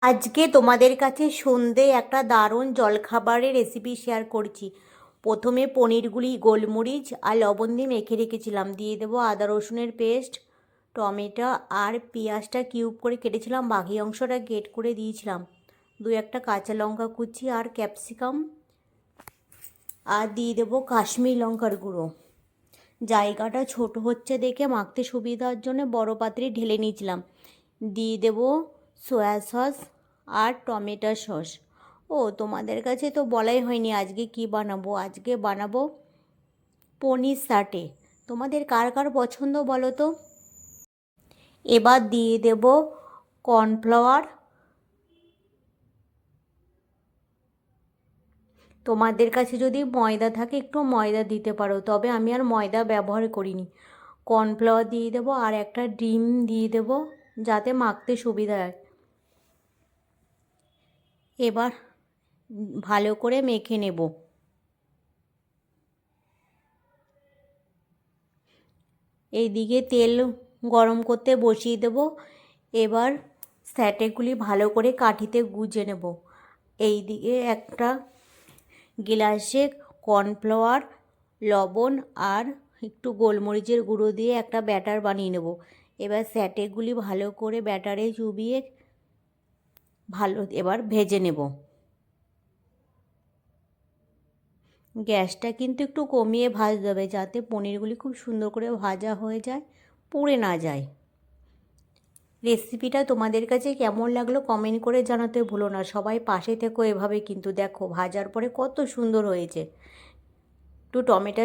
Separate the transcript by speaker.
Speaker 1: আজকে তোমাদের কাছে সন্ধে একটা দারুণ জলখাবারের রেসিপি শেয়ার করছি। প্রথমে পনিরগুলি গোলমরিচ আর লবণ দিয়ে মেখে রেখেছিলাম। দিয়ে দেবো আদা রসুনের পেস্ট, টমেটো আর পেঁয়াজটা কিউব করে কেটেছিলাম, বাকি অংশটা গ্রেট করে দিয়েছিলাম। দু একটা কাঁচা লঙ্কা কুচি আর ক্যাপসিকাম, আর দিয়ে দেবো কাশ্মীরি লঙ্কার গুঁড়ো। জায়গাটা ছোট হচ্ছে দেখে মাখতে সুবিধার জন্য বড় পাত্রে ঢেলে নিয়েছিলাম। দিয়ে দেবো সয়া সস আর টমেটো সস। ও, তোমাদের কাছে তো বলাই হয়নি আজকে কি বানাবো। আজকে বানাবো পনির সাটে। তোমাদের কার কার পছন্দ বলো তো। এবার দিয়ে দেবো কর্নফ্লাওয়ার। তোমাদের কাছে যদি ময়দা থাকে একটু ময়দা দিতে পারো, তবে আমি আর ময়দা ব্যবহার করিনি। কর্নফ্লাওয়ার দিয়ে দেবো আর একটা ডিম দিয়ে দেবো যাতে মাখতে সুবিধা হয়। এবার ভালো করে মেখে নেব। এইদিকে তেল গরম করতে বসিয়ে দেব। এবার স্যাটেগুলি ভালো করে কাঠিতে গুজে নেব। এইদিকে একটা গ্লাসে কর্নফ্লাওয়ার, লবণ আর একটু গোলমরিচের গুঁড়ো দিয়ে একটা ব্যাটার বানিয়ে নেব। এবার স্যাটেগুলি ভালো করে ব্যাটারে চুবিয়ে এবার ভেজে নেব। গ্যাসটা কিন্তু একটু কমিয়ে ভাজতে হবে যাতে পনিরগুলি খুব সুন্দর করে ভাজা হয়ে যায়, পুড়ে না যায়। রেসিপিটা তোমাদের কাছে কেমন লাগলো কমেন্ট করে জানাতে ভুলো না। সবাই পাশে থেকো এভাবে, কিন্তু দেখো ভাজার পরে কত সুন্দর হয়েছে। একটু টমেটো